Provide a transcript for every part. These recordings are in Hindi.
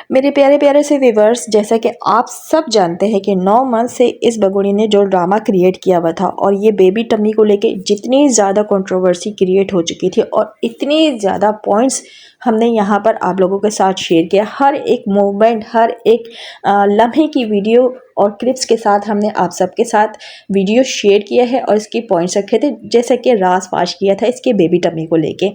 मेरे प्यारे प्यारे से व्यूवर्स, जैसा कि आप सब जानते हैं कि 9 मंथ से इस बगुड़ी ने जो ड्रामा क्रिएट किया हुआ था और ये बेबी टमी को लेके जितनी ज़्यादा कंट्रोवर्सी क्रिएट हो चुकी थी और इतनी ज़्यादा पॉइंट्स हमने यहाँ पर आप लोगों के साथ शेयर किया। हर एक मोमेंट, हर एक लम्हे की वीडियो और क्लिप्स के साथ हमने आप सबके साथ वीडियो शेयर किया है और इसकी पॉइंट्स रखे थे, जैसे कि राज फाश किया था इसके बेबी टमी को लेके।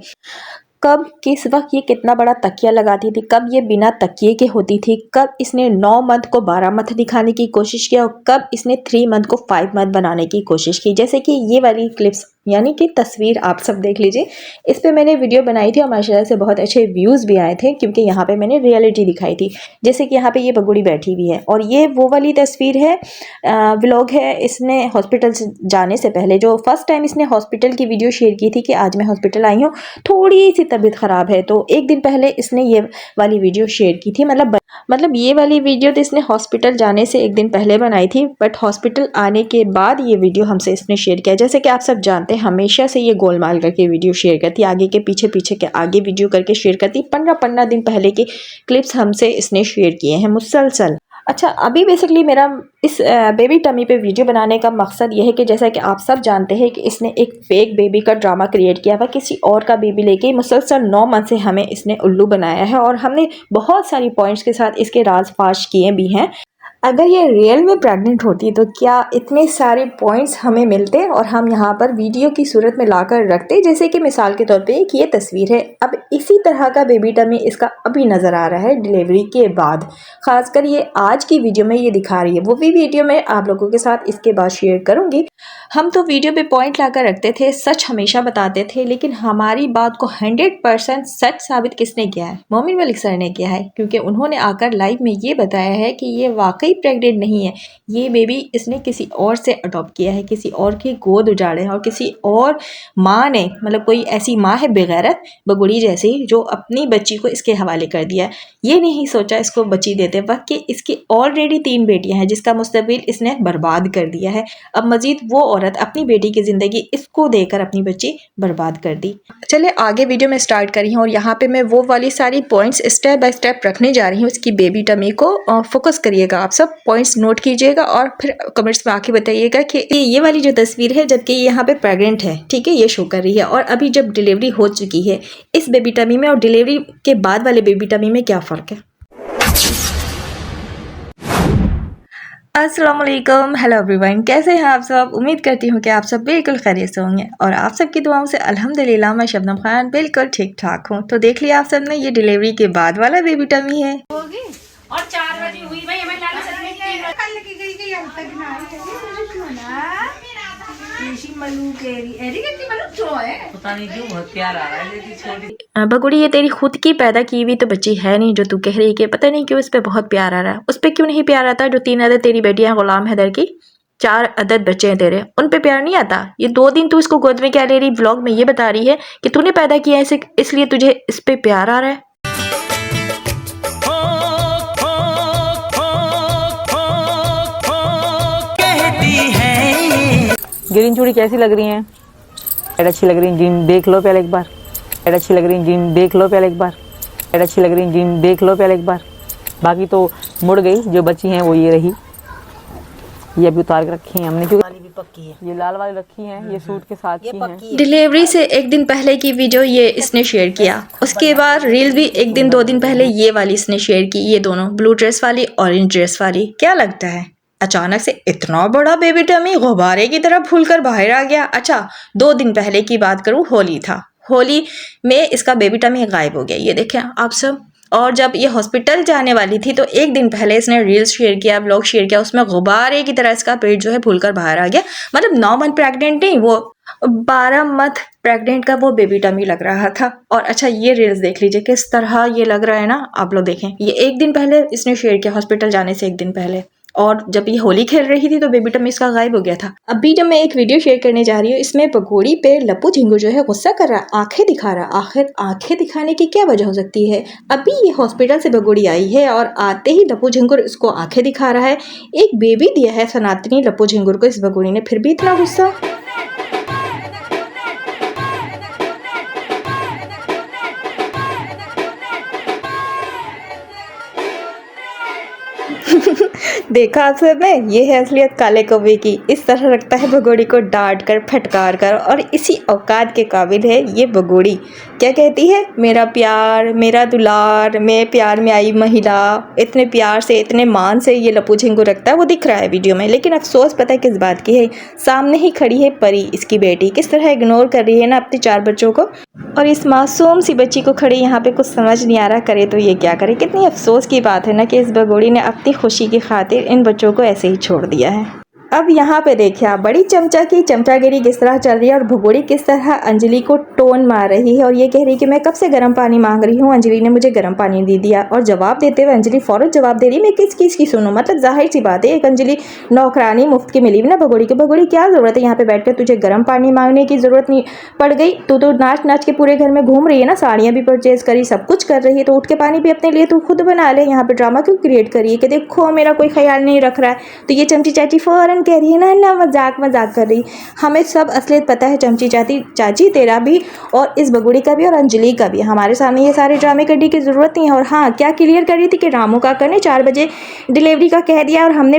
कब किस वक्त ये कितना बड़ा तकिया लगाती थी, कब ये बिना तकिए के होती थी, कब इसने 9 मंथ को 12 मंथ दिखाने की कोशिश किया और कब इसने 3 मंथ को 5 मंथ बनाने की कोशिश की। जैसे कि ये वाली क्लिप्स यानी कि तस्वीर आप सब देख लीजिए। इस पे मैंने वीडियो बनाई थी और माशाल्लाह से बहुत अच्छे व्यूज़ भी आए थे, क्योंकि यहाँ पे मैंने रियलिटी दिखाई थी। जैसे कि यहाँ पे ये बगुड़ी बैठी हुई है और ये वो वाली तस्वीर है, व्लॉग है। इसने हॉस्पिटल से जाने से पहले जो फर्स्ट टाइम इसने हॉस्पिटल की वीडियो शेयर की थी कि आज मैं हॉस्पिटल आई हूँ, थोड़ी सी तबीयत ख़राब है, तो एक दिन पहले इसने ये वाली वीडियो शेयर की थी। मतलब ये वाली वीडियो तो इसने हॉस्पिटल जाने से एक दिन पहले बनाई थी, बट हॉस्पिटल आने के बाद ये वीडियो हमसे इसने शेयर किया। जैसे कि आप सब जानते हैं हमेशा से ये गोलमाल करके वीडियो शेयर करती, आगे के पीछे, पीछे के आगे वीडियो करके शेयर करती। 15-15 दिन पहले के क्लिप्स हमसे इसने शेयर किए हैं मुसलसल। अच्छा, अभी बेसिकली मेरा इस बेबी टमी पे वीडियो बनाने का मकसद यह है कि जैसा कि आप सब जानते हैं कि इसने एक फेक बेबी का ड्रामा क्रिएट किया हुआ, किसी और का बेबी लेके मुसलसल 9 मंथ से हमें इसने उल्लू बनाया है और हमने बहुत सारी पॉइंट्स के साथ इसके राज फाश किए भी हैं। अगर ये रियल में प्रेग्नेंट होती तो क्या इतने सारे पॉइंट्स हमें मिलते और हम यहाँ पर वीडियो की सूरत में लाकर रखते। जैसे कि मिसाल के तौर पे एक ये तस्वीर है, अब इसी तरह का बेबी टमी इसका अभी नज़र आ रहा है डिलीवरी के बाद। खासकर ये आज की वीडियो में ये दिखा रही है, वो भी वीडियो में आप लोगों के साथ इसके बाद शेयर करूँगी। हम तो वीडियो पे पॉइंट लाकर रखते थे, सच हमेशा बताते थे, लेकिन हमारी बात को 100% सच साबित किसने किया है? मोमिन मलिक सर ने किया है, क्योंकि उन्होंने आकर लाइव में ये बताया है कि ये वाकई प्रेग्नेंट नहीं है। ये बेबी इसने किसी और से अडॉप्ट किया है, किसी और की गोद उजाड़े हैं और किसी और माँ ने, मतलब कोई ऐसी माँ है बेगैरत बगुड़ी जैसी, जो अपनी बच्ची को इसके हवाले कर दिया। ये नहीं सोचा इसको बच्ची देते वक्त कि इसकी ऑलरेडी 3 बेटियां हैं जिसका मुस्तकबिल इसने बर्बाद कर दिया है। अब मजीद वो औरत अपनी बेटी की ज़िंदगी इसको देकर अपनी बच्ची बर्बाद कर दी। चले आगे वीडियो में स्टार्ट करी हूँ और यहाँ पे मैं वो वाली सारी पॉइंट्स स्टेप बाय स्टेप रखने जा रही हूँ इसकी बेबी टमी को। फोकस करिएगा, आप सब पॉइंट्स नोट कीजिएगा और फिर कमेंट्स में आके बताइएगा कि ये वाली जो तस्वीर है जबकि ये यहाँ पे प्रेग्नेंट है, ठीक है, ये शो कर रही है, और अभी जब डिलीवरी हो चुकी है इस बेबी टमी में और डिलीवरी के बाद वाले बेबी टमी में क्या फ़र्क है। अस्सलाम वालेकुम, हेलो एवरीवन, कैसे हैं आप सब? उम्मीद करती हूँ कि आप सब बिल्कुल खैरियत से होंगे और आप सबकी दुआओं से अल्हम्दुलिल्लाह मैं शबनम खान बिल्कुल ठीक ठाक हूँ। तो देख लिया आप सब ने, ये डिलीवरी के बाद वाला बेबी टमी है। होगी और 4 बजे हुई भाई, हमें लाना सच में कल की गई अब तक ना पता नहीं क्यों बहुत प्यार आ रहा है छोटी बगुड़ी, ये तेरी खुद की पैदा की हुई तो बच्ची है नहीं जो तू कह रही है कि पता नहीं क्यों इस पे बहुत प्यार आ रहा है। उस पे क्यों नहीं प्यार आता जो 3 अदद तेरी बेटियां गुलाम हैदर की 4 अदद बच्चे हैं तेरे, उन पे प्यार नहीं आता? ये 2 दिन तू इसको गोद में क्या ले रही, व्लॉग में ये बता रही है कि तूने पैदा किया है इसलिए तुझे इस पे प्यार आ रहा है। ग्रीन चूड़ी कैसी लग रही हैं? एड अच्छी लग रही है, ग्रीन देख लो पहले एक बार। एड अच्छी लग रही है, ग्रीन देख लो पहले एक बार। एड अच्छी लग रही है, ग्रीन देख लो पहले एक बार। बाकी तो मुड़ गई, जो बची हैं वो ये रही। ये अभी उतार के रखी हैं हमने, क्योंकि भी पक्की है। ये लाल वाली रखी हैं, ये सूट के साथ की हैं। डिलीवरी से एक दिन पहले की वीडियो ये इसने शेयर किया, उसके बाद रील भी 1 दिन 2 दिन पहले ये वाली इसने शेयर की, ये दोनों ब्लू ड्रेस वाली ऑरेंज ड्रेस वाली। क्या लगता है अचानक से इतना बड़ा बेबी टमी गुब्बारे की तरह फूलकर बाहर आ गया? अच्छा, 2 दिन पहले की बात करूँ, होली था, होली में इसका बेबी टमी गायब हो गया, ये देखें आप सब। और जब ये हॉस्पिटल जाने वाली थी तो 1 दिन पहले इसने रील्स शेयर किया, ब्लॉग शेयर किया, उसमें गुब्बारे की तरह इसका पेट जो है फूलकर बाहर आ गया। मतलब 9 मंथ प्रेग्नेंट नहीं, वो 12 मंथ प्रेग्नेंट का वो बेबी टमी लग रहा था। और अच्छा, ये रील्स देख लीजिए किस तरह ये लग रहा है ना, आप लोग देखें। ये 1 दिन पहले इसने शेयर किया, हॉस्पिटल जाने से 1 दिन पहले, और जब ये होली खेल रही थी तो बेबी टमी इसका गायब हो गया था। अभी जब मैं एक वीडियो शेयर करने जा रही हूँ, इसमें पकौड़ी पे लप्पू झिंगू जो है गुस्सा कर रहा है, आंखें दिखा रहा है। आखिर आंखें दिखाने की क्या वजह हो सकती है? अभी ये हॉस्पिटल से बगुड़ी आई है और आते ही लप्पू झिंगुर इसको आंखें दिखा रहा है। एक बेबी दिया है सनातनी लप्पू झिंगुर को इस बगुड़ी ने, फिर भी इतना गुस्सा। देखा आप सबने, ये है असलियत काले कौवे की। इस तरह रखता है भगोड़ी को डांट कर फटकार कर, और इसी औकात के काबिल है ये भगोड़ी। क्या कहती है, मेरा प्यार, मेरा दुलार, मैं प्यार में आई महिला। इतने प्यार से, इतने मान से ये लपू झिंगू रखता है, वो दिख रहा है वीडियो में। लेकिन अफसोस पता है किस बात की है, सामने ही खड़ी है परी, इसकी बेटी। किस तरह इग्नोर कर रही है ना अपने 4 बच्चों को, और इस मासूम सी बच्ची को खड़ी यहाँ पे कुछ समझ नहीं आ रहा, करे तो ये क्या करे। कितनी अफसोस की बात है ना कि इस भगोड़ी ने अपनी खुशी की खातिर इन बच्चों को ऐसे ही छोड़ दिया है। अब यहाँ पे देखिए आप, बड़ी चमचा की चमचागिरी किस तरह चल रही है, और भगोड़ी किस तरह अंजलि को टोन मार रही है और ये कह रही है कि मैं कब से गर्म पानी मांग रही हूँ, अंजलि ने मुझे गर्म पानी दे दिया। और जवाब देते हुए अंजलि फौरन जवाब दे रही है, मैं किस किस की सुनूं। मतलब जाहिर सी बात है, एक अंजलि नौकरानी मुफ्त की मिली ना भगोड़ी की। भगोड़ी क्या ज़रूरत है यहाँ पे बैठ कर, तुझे गर्म पानी मांगने की ज़रूरत नहीं पड़ गई। तू तो नाच नाच के पूरे घर में घूम रही है ना, साड़ियाँ भी परचेज करी, सब कुछ कर रही है, तो उठ के पानी भी अपने लिए तू खुद बना ले। यहाँ पे ड्रामा क्यों क्रिएट करी है कि देखो मेरा कोई ख्याल नहीं रख रहा है। तो ये चमची चाची फ़ौरन कह रही है ना मजाक कर रही। हमें सब असलियत पता है चमची चाची तेरा भी, और इस बगुड़ी का भी, और अंजलि का भी। हमारे सामने ये सारे ड्रामे करने की ज़रूरत नहीं है। और हाँ, क्या क्लियर कर रही थी कि रामू काका ने 4 बजे डिलीवरी का कह दिया और हमने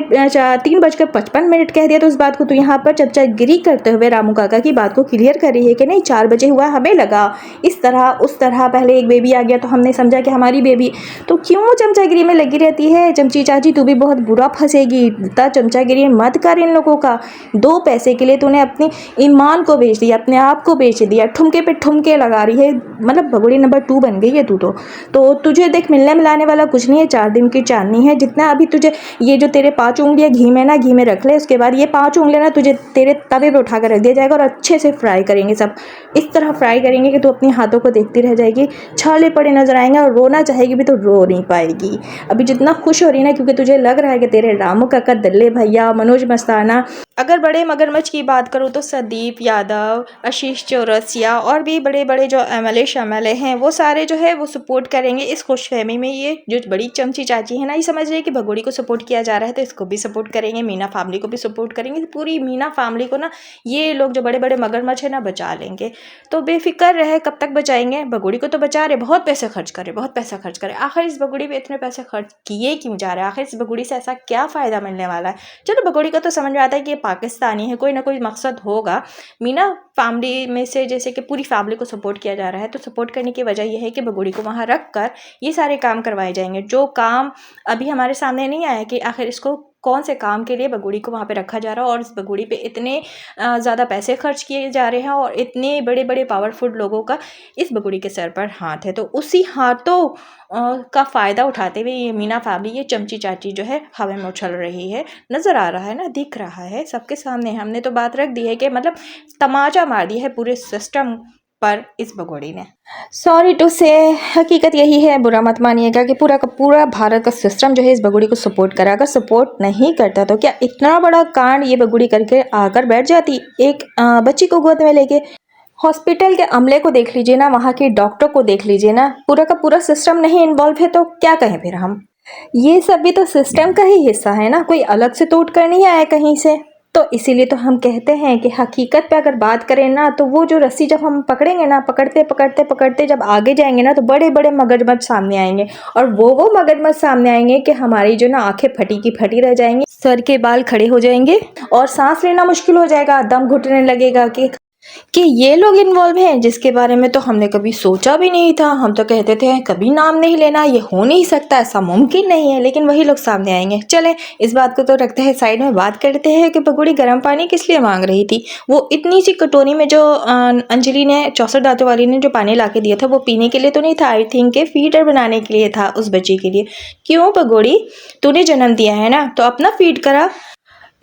3:55 कह दिया। तो उस बात को तो यहाँ पर चमचागिरी करते हुए रामू काका की बात को क्लियर कर रही है कि नहीं 4 बजे हुआ, हमें लगा इस तरह उस तरह, पहले एक बेबी आ गया तो हमने समझा कि हमारी बेबी। तो क्यों चमचागिरी में लगी रहती है चमची चाची, तू भी बहुत बुरा फंसेगी। इतना चमचागिरी मत कर इन लोगों का। 2 पैसे के लिए तूने अपनी ईमान को बेच दिया, अपने आप को बेच दिया, ठुमके पे ठुमके लगा रही है। मतलब भगोड़ी नंबर 2 बन गई है तू तो तुझे देख मिलने मिलाने वाला कुछ नहीं है, 4 दिन की चांदनी है। जितना अभी तुझे ये जो तेरे 5 उंगलियां घी में ना, घी में रख ले, उसके बाद ये 5 उंगलियां ना तुझे तेरे तवे पे उठा कर रख दिया जाएगा और अच्छे से फ्राई करेंगे, सब इस तरह फ्राई करेंगे कि तू अपने हाथों को देखती रह जाएगी, छाले पड़े नजर आएंगे, और रोना चाहेगी भी तो रो नहीं पाएगी। अभी जितना खुश हो रही है ना, क्योंकि तुझे लग रहा है कि तेरे रामू काका, दल्ले भैया, मनोज मस्ताना, अगर बड़े मगरमच्छ की बात करूँ तो संदीप यादव, आशीष चौरसिया और भी बड़े बड़े जो MLA हैं, वो सारे जो है वो सपोर्ट करेंगे इस खुशफहमी में। ये जो बड़ी चमची चाची है ना, ये समझ रही है कि भगोड़ी को सपोर्ट किया जा रहा है तो इसको भी सपोर्ट करेंगे, मीना फैमिली को भी सपोर्ट करेंगे। पूरी मीना फैमिली को ना ये लोग जो बड़े बड़े मगरमच्छ है ना बचा लेंगे। तो बेफिक्र रहे, कब तक बचाएंगे? भगोड़ी को तो बचा रहे, बहुत पैसे खर्च करे, बहुत पैसा खर्च करे। आखिर इस भगोड़ी पे इतने पैसे खर्च किए क्यों जा रहे हैं? आखिर इस भगोड़ी से ऐसा क्या फ़ायदा मिलने वाला है? चलो भगोड़ी का तो समझ में आता है कि ये पाकिस्तानी है, कोई ना कोई मकसद होगा। मीना फैमिली में से जैसे कि पूरी फैमिली को सपोर्ट किया जा रहा है, तो सपोर्ट करने की वजह यह है कि भगोड़ी को वहाँ रख कर ये सारे काम करवाए जाएंगे, जो काम अभी हमारे सामने नहीं आया कि आखिर इसको कौन से काम के लिए भगोड़ी को वहाँ पे रखा जा रहा है, और इस भगोड़ी पे इतने ज़्यादा पैसे खर्च किए जा रहे हैं, और इतने बड़े बड़े पावरफुल लोगों का इस भगोड़ी के सर पर हाथ है। तो उसी हाथों का फ़ायदा उठाते हुए ये मीना फैमिली, ये चमची चाची जो है हवा में उछल रही है। नज़र आ रहा है ना, दिख रहा है सबके सामने। हमने तो बात रख दी है कि मतलब तमाचा मार दिया है पूरे सिस्टम पर इस भगोड़ी ने। सॉरी टू से, हकीकत यही है, बुरा मत मानिएगा कि पूरा का पूरा भारत का सिस्टम जो है इस भगोड़ी को सपोर्ट करा। अगर सपोर्ट नहीं करता तो क्या इतना बड़ा कांड ये भगोड़ी करके आकर बैठ जाती, एक बच्ची को गोद में लेके? हॉस्पिटल के अमले को देख लीजिए ना, वहाँ के डॉक्टर को देख लीजिए ना, पूरा का पूरा सिस्टम नहीं इन्वॉल्व है तो क्या कहें फिर हम? ये सब भी तो सिस्टम का ही हिस्सा है ना, कोई अलग से तो उठ कर नहीं आया कहीं से। तो इसीलिए तो हम कहते हैं कि हकीकत पे अगर बात करें ना, तो वो जो रस्सी जब हम पकड़ेंगे ना, पकड़ते पकड़ते पकड़ते जब आगे जाएंगे ना, तो बड़े बड़े मगरमच्छ सामने आएंगे, और वो मगरमच्छ सामने आएंगे कि हमारी जो ना आंखें फटी की फटी रह जाएंगी, सर के बाल खड़े हो जाएंगे, और सांस लेना मुश्किल हो जाएगा, दम घुटने लगेगा कि ये लोग इन्वॉल्व हैं जिसके बारे में तो हमने कभी सोचा भी नहीं था। हम तो कहते थे कभी नाम नहीं लेना, ये हो नहीं सकता, ऐसा मुमकिन नहीं है, लेकिन वही लोग सामने आएंगे। चले इस बात को तो रखते हैं साइड में, बात करते हैं कि भगोड़ी गर्म पानी किस लिए मांग रही थी। वो इतनी सी कटोरी में जो अंजलि ने 64 दांतों वाली ने जो पानी ला के दिया था, वो पीने के लिए तो नहीं था, आई थिंक के फीडर बनाने के लिए था उस बच्ची के लिए। क्यों भगोड़ी, तूने जन्म दिया है ना, तो अपना फीड करा।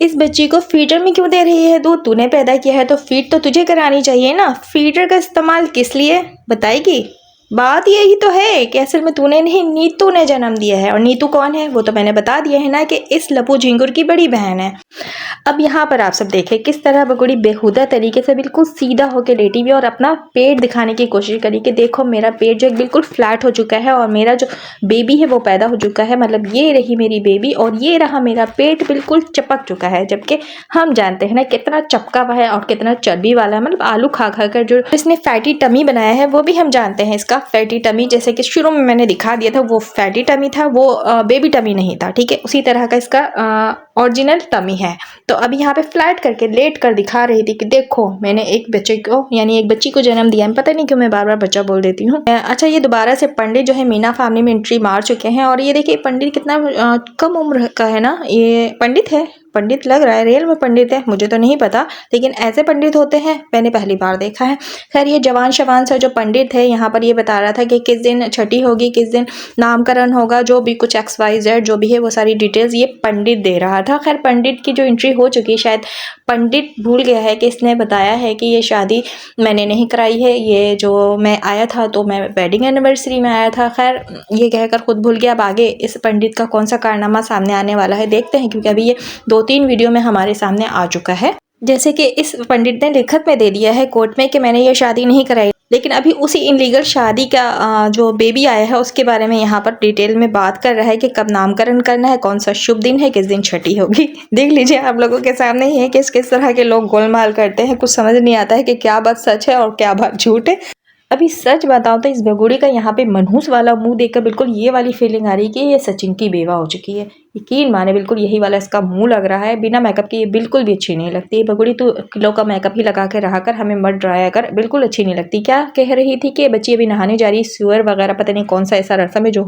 इस बच्ची को फीडर में क्यों दे रही है दूध? तूने पैदा किया है तो फीड तो तुझे करानी चाहिए ना। फीडर का इस्तेमाल किस लिए बताएगी? बात यही तो है कि असल में तूने नहीं, नीतू ने जन्म दिया है। और नीतू कौन है वो तो मैंने बता दिया है ना, कि इस लपू झिंगुर की बड़ी बहन है। अब यहाँ पर आप सब देखें किस तरह भगोड़ी बेहुदा तरीके से बिल्कुल सीधा होकर लेटी हुई और अपना पेट दिखाने की कोशिश करी कि देखो मेरा पेट जो बिल्कुल फ्लैट हो चुका है और मेरा जो बेबी है वो पैदा हो चुका है, मतलब ये रही मेरी बेबी और ये रहा मेरा पेट बिल्कुल चपक चुका है। जबकि हम जानते हैं ना कितना चपका हुआ है और कितना चर्बी वाला है, मतलब आलू खा खा कर जो इसने फैटी टमी बनाया है वो भी हम जानते हैं इसका फैटी टमी, जैसे कि शुरू में मैंने दिखा दिया था वो फैटी टमी था, वो बेबी टमी नहीं था, ठीक है। उसी तरह का इसका ओरिजिनल टमी है। तो अभी यहाँ पे फ्लैट करके लेट कर दिखा रही थी कि देखो मैंने एक बच्चे को यानी एक बच्ची को जन्म दिया है। पता नहीं क्यों मैं बार बार बच्चा बोल देती हूँ। अच्छा, ये दोबारा से पंडित जो है मीना फैमिली में एंट्री मार चुके हैं। और ये देखिए पंडित कितना कम उम्र का है ना, ये पंडित है, पंडित लग रहा है, रियल में पंडित है, मुझे तो नहीं पता, लेकिन ऐसे पंडित होते हैं मैंने पहली बार देखा है। खैर ये जवान शवान सा जो पंडित है यहाँ पर ये बता रहा था कि किस दिन छठी होगी, किस दिन नामकरण होगा, जो भी कुछ XYZ जो भी है वो सारी डिटेल्स ये पंडित दे रहा था। खैर पंडित की जो एंट्री हो चुकी, शायद पंडित भूल गया है कि इसने बताया है कि ये शादी मैंने नहीं कराई है, ये जो मैं आया था तो मैं वेडिंग एनिवर्सरी में आया था। खैर ये कहकर खुद भूल गया। अब आगे इस पंडित का कौन सा कारनामा सामने आने वाला है देखते हैं, क्योंकि अभी ये 2-3 वीडियो में हमारे सामने आ चुका है। जैसे कि इस पंडित ने लिखत में दे दिया है कोर्ट में कि मैंने ये शादी नहीं कराई, लेकिन अभी उसी इनलीगल शादी का जो बेबी आया है उसके बारे में यहाँ पर डिटेल में बात कर रहा है कि कब नामकरण करना है, कौन सा शुभ दिन है, किस दिन छठी होगी। देख लीजिए आप लोगों के सामने ही है कि किस तरह के लोग गोलमाल करते हैं। कुछ समझ नहीं आता है कि क्या बात सच है और क्या बात झूठ है। अभी सच बताओ तो इस बगुड़ी का यहाँ पे मनहूस वाला मुंह देखकर बिल्कुल ये वाली फीलिंग आ रही है कि ये सचिन की बेवा हो चुकी है। यकीन माने बिल्कुल यही वाला इसका मुंह लग रहा है। बिना मेकअप के ये बिल्कुल भी अच्छी नहीं लगती। बगुड़ी तू किलो का मेकअप ही लगा के रहा कर, हमें मत डराया कर, बिल्कुल अच्छी नहीं लगती। क्या कह रही थी कि बच्ची अभी नहाने जा रही, सुअर वगैरह पता नहीं कौन सा ऐसा रस्म है जो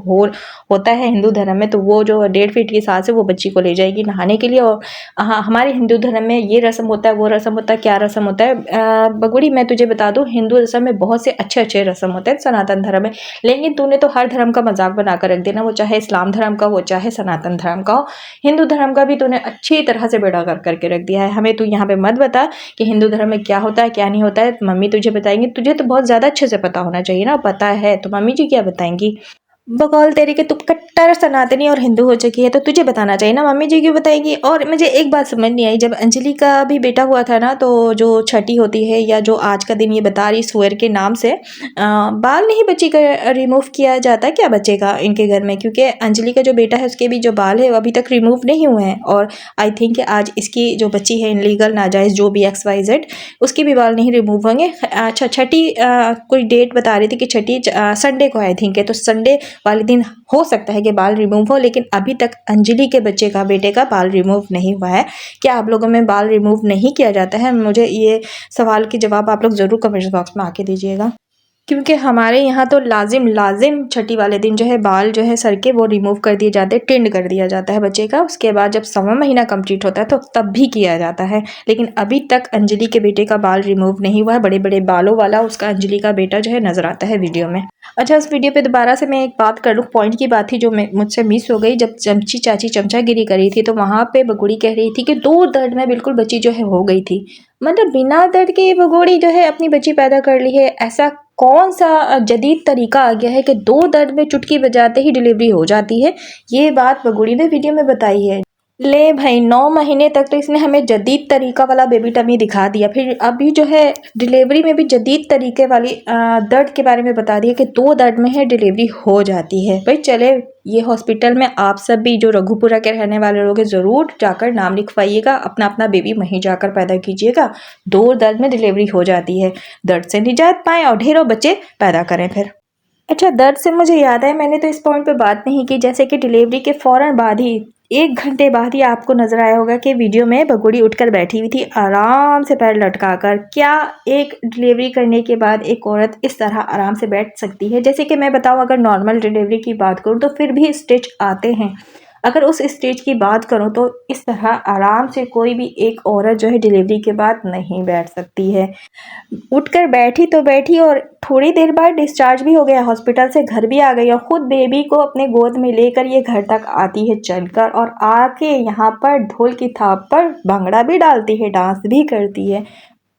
होता है हिंदू धर्म में, तो वो जो 1.5 फीट की सास है वो बच्ची को ले जाएगी नहाने के लिए। और हाँ, हमारे हिंदू धर्म में ये रस्म होता है, वो रस्म होता है, क्या रस्म होता है बगुड़ी मैं तुझे बता दूँ, हिंदू रस्म में बहुत से अच्छे अच्छे रस्म होते हैं सनातन धर्म में, लेकिन तूने तो हर धर्म का मजाक बनाकर रख देना, वो चाहे इस्लाम धर्म का हो चाहे सनातन धर्म का हो, हिंदू धर्म का भी तूने अच्छी तरह से बेड़ा कर करके रख दिया है। हमें तू यहाँ पे मत बता कि हिंदू धर्म में क्या होता है क्या नहीं होता है, मम्मी तुझे बताएंगी, तुझे तो बहुत ज़्यादा अच्छे से पता होना चाहिए ना, पता है तो मम्मी जी क्या बताएंगी। बकौल तेरे के तू कट्टर सनातनी और हिंदू हो चुकी है तो तुझे बताना चाहिए ना, मम्मी जी क्यों बताएगी। और मुझे एक बात समझ नहीं आई, जब अंजलि का भी बेटा हुआ था ना, तो जो छठी होती है या जो आज का दिन ये बता रही सुअर के नाम से बाल नहीं बच्ची का रिमूव किया जाता क्या बच्चे का इनके घर में, क्योंकि अंजलि का जो बेटा है उसके भी जो बाल है वो अभी तक रिमूव नहीं हुए हैं। और आई थिंक आज इसकी जो बच्ची है इनलीगल नाजायज़ जो भी XYZ उसके भी बाल नहीं रिमूव होंगे। अच्छा छठी कोई डेट बता रही थी कि छठी संडे को आई थिंक है, तो संडे वाले दिन हो सकता है कि बाल रिमूव हो, लेकिन अभी तक अंजलि के बच्चे का बेटे का बाल रिमूव नहीं हुआ है। क्या आप लोगों में बाल रिमूव नहीं किया जाता है? मुझे ये सवाल के जवाब आप लोग ज़रूर कमेंट बॉक्स में आके दीजिएगा, क्योंकि हमारे यहाँ तो लाजिम छठी वाले दिन जो है बाल जो है सर के वो रिमूव कर दिए जाते हैं, टिंड कर दिया जाता है बच्चे का। उसके बाद जब 1वां महीना कंप्लीट होता है तो तब भी किया जाता है, लेकिन अभी तक अंजलि के बेटे का बाल रिमूव नहीं हुआ है। बड़े बड़े बालों वाला उसका अंजलि का बेटा जो है नज़र आता है वीडियो में। अच्छा, उस वीडियो पे दोबारा से मैं एक बात कर लूँ, पॉइंट की बात थी जो मुझसे मिस हो गई। जब चमची चाची चमचागिरी करी थी तो वहाँ पे बगुड़ी कह रही थी कि 2 दर्द में बिल्कुल बच्ची जो है हो गई थी, मतलब बिना दर्द के बगुड़ी जो है अपनी बच्ची पैदा कर ली है। ऐसा कौन सा जदीद तरीका आ गया है कि 2 दर्द में चुटकी बजाते ही डिलीवरी हो जाती है? ये बात बगुड़ी ने वीडियो में बताई है। ले भाई 9 महीने तक तो इसने हमें जदीद तरीका वाला बेबी टमी दिखा दिया, फिर अभी जो है डिलीवरी में भी जदीद तरीके वाली दर्द के बारे में बता दिया कि 2 दर्द में है डिलीवरी हो जाती है। भाई चले ये हॉस्पिटल में आप सब भी जो रघुपुरा के रहने वाले लोग हैं ज़रूर जाकर नाम लिखवाइएगा, अपना अपना बेबी वहीं जाकर पैदा कीजिएगा। 2 दर्द में डिलीवरी हो जाती है, दर्द से निजात पाएँ और ढेरों बच्चे पैदा करें फिर। अच्छा, दर्द से मुझे याद है मैंने तो इस पॉइंट पे बात नहीं की, जैसे कि डिलीवरी के फ़ौरन बाद ही 1 घंटे बाद ही आपको नज़र आया होगा कि वीडियो में बगुड़ी उठकर बैठी हुई थी आराम से पैर लटका कर। क्या एक डिलीवरी करने के बाद एक औरत इस तरह आराम से बैठ सकती है? जैसे कि मैं बताऊं, अगर नॉर्मल डिलीवरी की बात करूं तो फिर भी स्टिच आते हैं, अगर उस स्टेज की बात करूं तो इस तरह आराम से कोई भी एक औरत जो है डिलीवरी के बाद नहीं बैठ सकती है। उठकर बैठी तो बैठी और थोड़ी देर बाद डिस्चार्ज भी हो गया हॉस्पिटल से, घर भी आ गई और ख़ुद बेबी को अपने गोद में लेकर ये घर तक आती है चलकर, और आके यहाँ पर ढोल की थाप पर भंगड़ा भी डालती है, डांस भी करती है।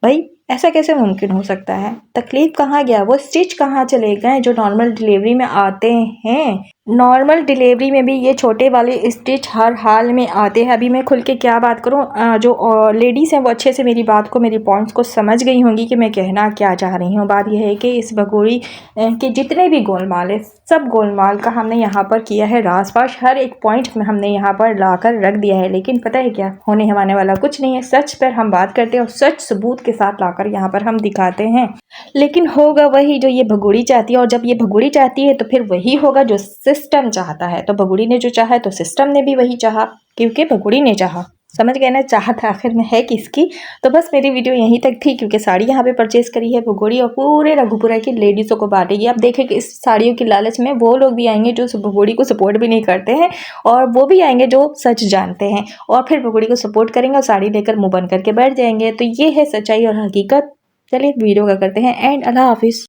भाई ऐसा कैसे मुमकिन हो सकता है? तकलीफ़ कहाँ गया? वो स्टिच कहाँ चले गए जो नॉर्मल डिलीवरी में आते हैं? नॉर्मल डिलीवरी में भी ये छोटे वाले स्टिच हर हाल में आते हैं। अभी मैं खुल के क्या बात करूँ, जो लेडीज़ हैं वो अच्छे से मेरी बात को, मेरी पॉइंट्स को समझ गई होंगी कि मैं कहना क्या चाह रही हूँ। बात यह है कि इस भगोड़ी के जितने भी गोलमाल है, सब गोलमाल का हमने यहाँ पर किया है रासपाश, हर एक पॉइंट में हमने यहाँ पर ला कर रख दिया है। लेकिन पता है क्या, होने हमारे वाला कुछ नहीं है। सच पर हम बात करते हैं और सच सबूत के साथ लाकर यहाँ पर हम दिखाते हैं। लेकिन होगा वही जो ये भगोड़ी चाहती है, और जब ये भगोड़ी चाहती है तो फिर वही होगा जो सिस्टम चाहता है। तो भगोड़ी ने जो चाहा तो सिस्टम ने भी वही चाहा, क्योंकि भगोड़ी ने चाहा। समझ गए ना, चाहत आखिर में है किसकी। तो बस मेरी वीडियो यहीं तक थी, क्योंकि साड़ी यहाँ पे परचेज करी है भगोड़ी और पूरे रघुपुरा की लेडीज़ों को बांटेगी। आप देखें कि इस साड़ियों की लालच में वो लोग भी आएंगे जो भगोड़ी को सपोर्ट भी नहीं करते हैं, और वो भी आएंगे जो सच जानते हैं और फिर भगोड़ी को सपोर्ट करेंगे और साड़ी लेकर मुंह बंद करके बैठ जाएंगे। तो ये है सच्चाई और हकीकत। चलिए वीडियो का करते हैं एंड। अल्लाह हाफिज़।